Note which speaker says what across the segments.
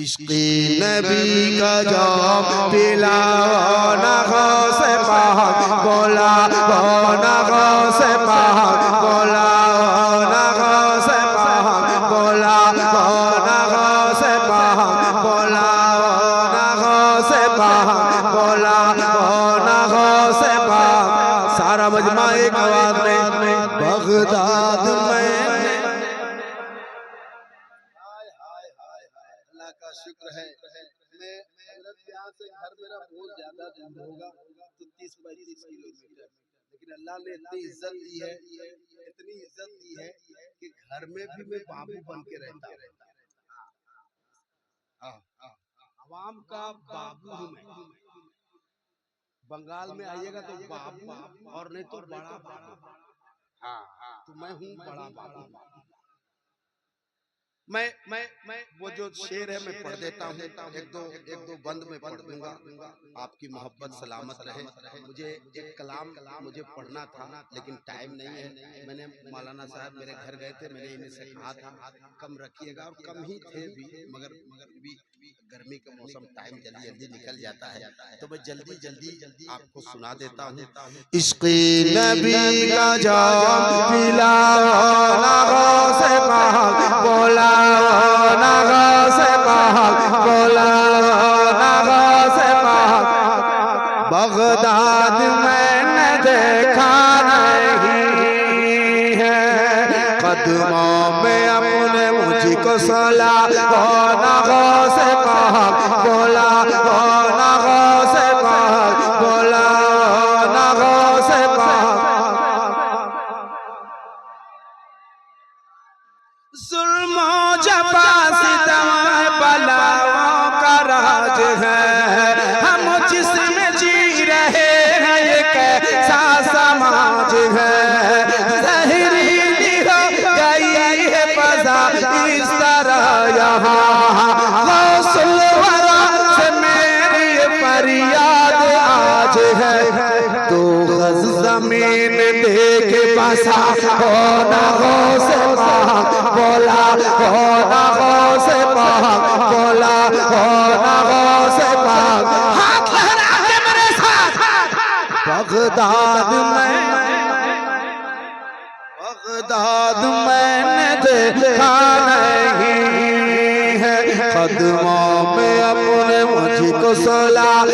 Speaker 1: इश्क़े नबी का जाम पिलाओ ना गौसे पाक, बुलाओ ना गौसे पाक, बुलाओ ना गौसे पाक, बुलाओ ना गौसे पाक, बुलाओ ना गौसे पाक, बुलाओ ना गौसे पाक। सारा मजमा एक आवाज में बगदाद में। का शुक्र है मैं हजरत यहाँ से घर मेरा बहुत ज्यादा दूर होगा तो 30-35 किलोमीटर, लेकिन अल्लाह ने इतनी इज्जत दी है, इतनी इज्जत दी है कि घर में भी मैं बाबू बन के रहता हूँ। आवाम का बाबू हूँ मैं। बंगाल में आइएगा तो बाबू और नहीं तो बड़ा बाबू। हाँ, तो मैं हूँ बड़ा बाबू। मैं वो जो शेर है मैं पढ़ देता हूँ, एक दो बंद में पढ़ दूंगा। आपकी मोहब्बत सलामत रहे। मुझे एक कलाम मुझे पढ़ना था लेकिन टाइम नहीं है। मैंने मौलाना साहब मेरे घर गए थे, मैंने इन्हें से कहा था कम रखिएगा, और कम ही थे भी, मगर भी गर्मी का मौसम टाइम जल्दी निकल जाता है तो मैं जल्दी आपको सुना देता हूँ। इश्क़े नबी का जाम पिलाओ ना गौसे पाक, बुलाओ ना गौसे पाक, बुलाओ ना गौसे पाक। बगदाद मैंने देखा नहीं है, कदमों में अपने मुझको सुलाओ ना गौसे पाक, बुलाओ ना गौसे पाक, बुलाओ ना गौसे पाक। जुल्मो जफा सितम बलाओं का राज है, हम जिसमें जी रहे हैं ये कैसा समाज है। जहरीली हो गई है फज़ा इस तरह यहाँ, गौसुल वरा से मेरी फरियाद आज है। दो गज ज़मीन देख बसा हो ना गौसे पाक, बोला हो ना गौसे पाक, बोला हो ना गौसे पाक। हाथ लहरा के मेरे साथ बगदाद मैंने देखा नहीं है, कदमों में अपने मुझको सुलाओ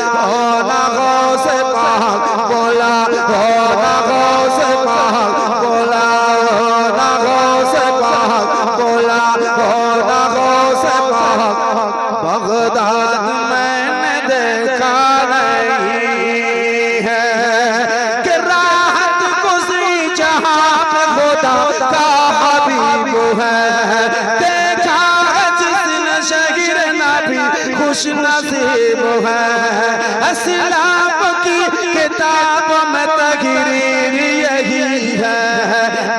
Speaker 1: ना गौसे पाक, बोला हो ना गौसे पाक, बोला हो ना गौसे पाक, बोला हो ना गौसे पाक। बगदाद मैंने देखा नहीं है कि राहत गुज़री जहाँ पे खुदा का हबीब है। देखा है जिसने शहीर नबी खुश नसीब है। इस्लाम की किताब में तहरीर यही है,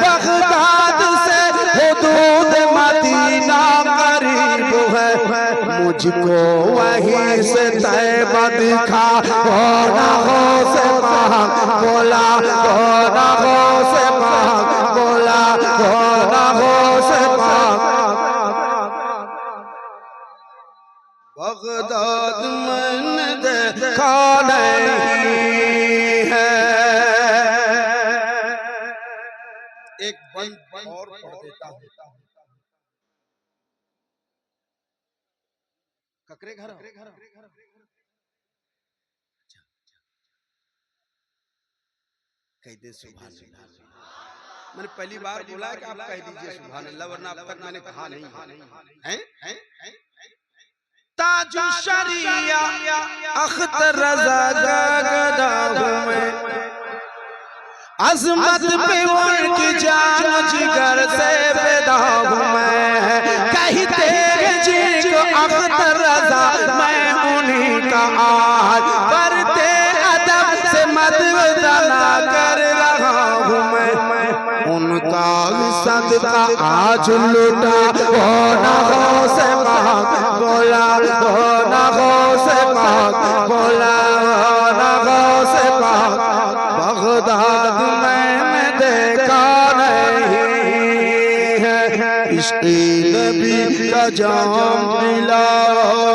Speaker 1: बगदाद से हुदूद मदीना करीब है। मुझको वहीं से तैबा दिखा हो ना गौसे पाक, बोला हो ना गौसे पाक, बोला हो ना गौसे पाक। बगदाद मैंने देखा नहीं है। एक बंद और पढ़ देता हूँ। ककरे घर कह दे सुभान अल्लाह। मैंने पहली बार बोला कि आप कह दीजिए सुभान अल्लाह, वरना अब तक मैंने कहा नहीं है। ताजु शरिया अख्तर रज़ा गदा हूँ मैं, अज़मत पे उनकी जान जिगर से पैदा हूँ मैं। कहते हैं जिनको अख्तर रज़ा मैं उन्हीं का आज बढ़ते अदब से मददना कर रहा हूँ मैं। उनका सदका आज लुटा हो ना गौसे पाक, बोला हो ना गौसे पाक, बोला हो ना गौसे पाक। बगदाद मैंने देखा नहीं है, इश्क़े नबी का जाम पिलाओ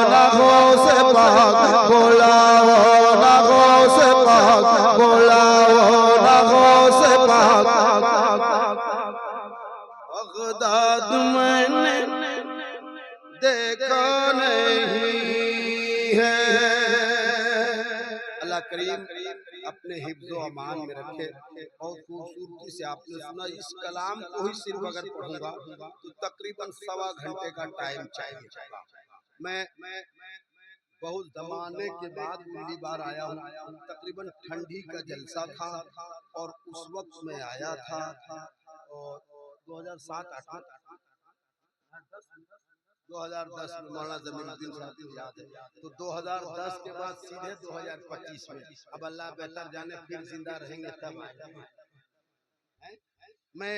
Speaker 1: नहीं है। अल्लाह करीम अपने हिफ्ज़ो अमान में रखे। बहुत खूबसूरती से आपने सुना। इस कलाम को ही सिर्फ अगर पढ़ूंगा तो तकरीबन 1.25 घंटे का टाइम चाहिए। मैं बहुत जमाने के बाद पहली बार आया हूँ। तकरीबन ठंडी का जलसा था और उस वक्त मैं आया था और 2007-8 2010 में मौलाना जमीरुद्दीन साहब को याद है। तो 2010 के बाद सीधे 2025 में, अब अल्लाह बेहतर जाने फिर जिंदा रहेंगे तब आएंगे। मैं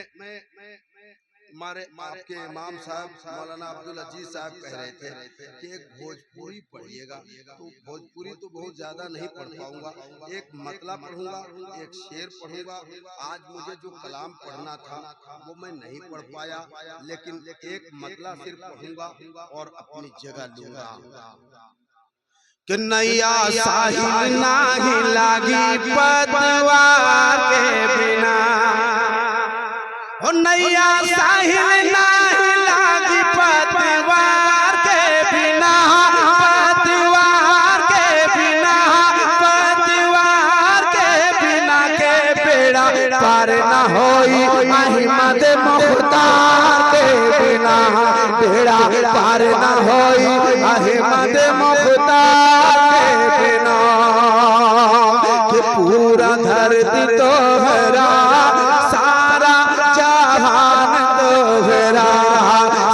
Speaker 1: हमारे आपके इमाम साहब मौलाना अब्दुल अजीज साहब कह रहे थे कि एक भोजपुरी पढ़िएगा। तो भोजपुरी तो बहुत ज्यादा नहीं पढ़ पाऊंगा, एक मतलब पढ़ूंगा, एक शेर पढ़ूंगा। आज मुझे जो कलाम पढ़ना था वो मैं नहीं पढ़ पाया, लेकिन एक मतलब सिर्फ पढ़ूंगा और अपनी जगह लूंगा कि नैया साहिल नाही लागी पतवार के बिना, हो नैया साहिल नाही लागी पतवार के बिना, पतवार के बिना, पतवार के बिना के बेड़ा पार न होई अहमद मुख्तार के बिना, बेड़ा पार न होई अहमद मुख्तार के बिना। कि पूरा धरती तोहरा, सारा जहान तोहरा,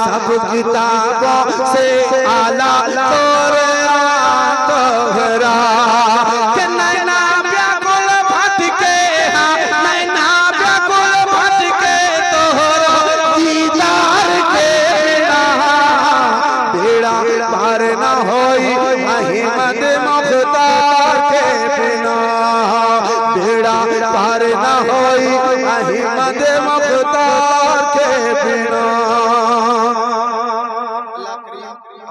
Speaker 1: सब किताबों से आला तोहरा। कि नैना व्याकुल भटके, नैना व्याकुल भटके तोहरा दीदार के बिना, बेड़ा पार न होई अहमद मुख्तार के बिना, बेड़ा पार न होई अहमद मुख्तार के बिना।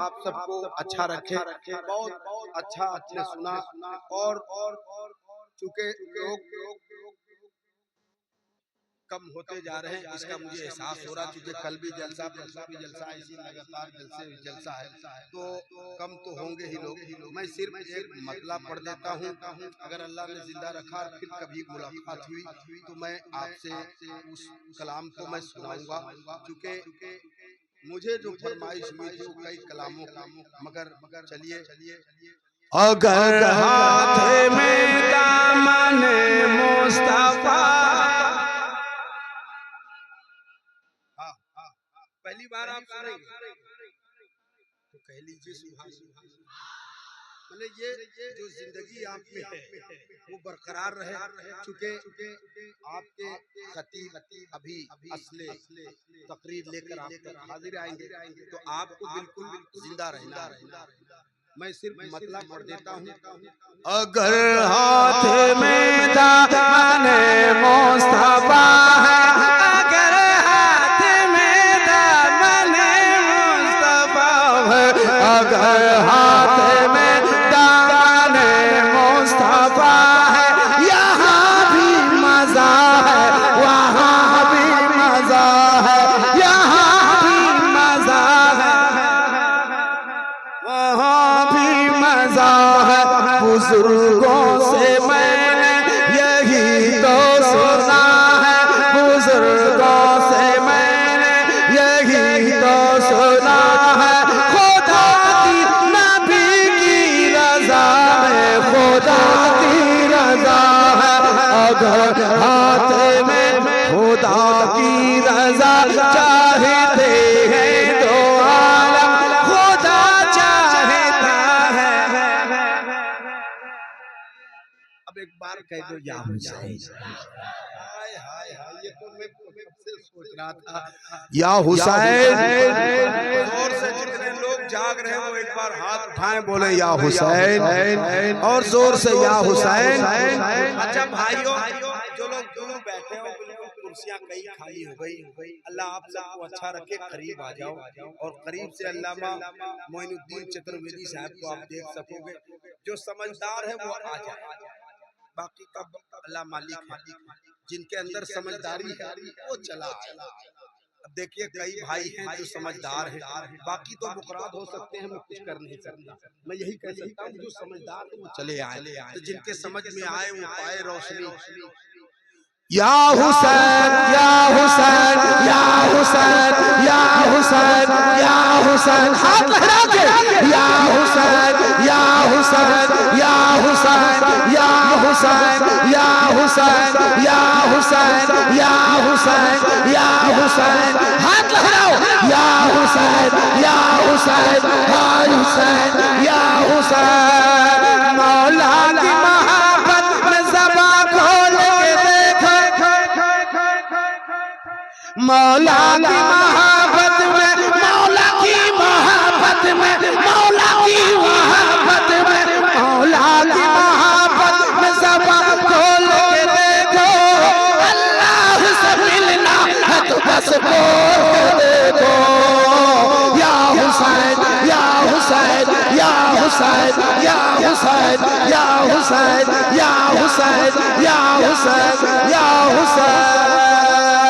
Speaker 1: आप सबको अच्छा रखे। बहुत अच्छा आपने सुना। और चूंकि लोग कम होते जा रहे हैं इसका मुझे एहसास हो रहा है, क्योंकि कल भी जलसा, परसों भी जलसा, इसी लगातार जलसा है, तो कम तो होंगे ही लोग। मैं सिर्फ एक मतलब पढ़ देता हूँ। अगर अल्लाह ने जिंदा रखा फिर कभी मुलाकात हुई तो मैं आपसे उस कलाम को मैं सुनाऊंगा, क्योंकि मुझे जो फरमाइश हुई थी वो कई कलामों की। मगर चलिए, अगर हाथ में दामन मुस्तफा, पहली बार आप सुनेंगे तो कह लीजिए सुभान अल्लाह। मतलब ये जो जिंदगी आप में है वो बरकरार रहे। चूंकि आपके खतीब अभी असले तकरीर लेकर आप तक हाजिर आएंगे तो आपको बिल्कुल जिंदा रहना है। मैं सिर्फ मतलब पढ़ देता हूँ। अगर हाथ में दामन मुस्तफा है, अगर हाथ में दामन मुस्तफा है, अगर हाथ में दामन मुस्तफा है, यहाँ भी मजा है, वहाँ भी मजा है, यहाँ भी मजा है, वहाँ भी मजा है। बुजुर्गों से मैंने यही तो सुना है, बुजुर्गों से मैंने यही तो सुना है। खुदा की नबी की रजा है, खुदा की रजा है। अगर हाथ में खुदा की रजा चाहते हैं तो आलम खुदा चाहता है। अब एक बार कह दो या हुसैन। हाय हाय हाय, ये तो मैं से सोच रहा था। या हुसैन, जोर से जितने लोग जाग रहे हैं वो एक बार हाथ उठाएं, बोले या हुसैन, और जोर से या हुसैन। अच्छा भाइयों, जो लोग दूर बैठे हो बिल्कुल कुर्सियां कई खाली हो गई। अल्लाह आप सबको अच्छा रखे, करीब आ जाओ और करीब से अल्लामा मोइनुद्दीन चतुर्वेदी साहब को आप देख सकोगे। जो समझदार है वो आ जाए, बाकी का अल्लाह मालिक है। जिनके अंदर समझदारी है वो चला आए। देखिए कई भाई हैं जो समझदार हैं, बाकी तो मुकराद हो सकते हैं, मैं कुछ कर नहीं सकता। मैं यही कह सकता हूँ जो समझदार है वो चले आए, तो जिनके समझ में आए वो पाए रोशनी।
Speaker 2: या हुसैन या हुसैन या हुसैन या हुसैन या हुसैन, हाथ लहरा के या हुसैन या हुसैन या हुसैन या हुसैन या हुसैन या हुसैन या हुसैन या हुसैन, हाथ लहराओ या हुसैन या हुसैन या हुसैन या हुसैन। मौला की मोहब्बत में ज़बान खोल के देखो, मौला की मोहब्बत में, मौला की मोहब्बत में, मौला की मोहब्बत में, मौला की मोहब्बत में ज़बान खोल के देखो। अल्लाह से मिलना है तो बस बोल के देखो या हुसैन या हुसैन या हुसैन या हुसैन या हुसैन या हुसैन या हुसैन या हुसैन।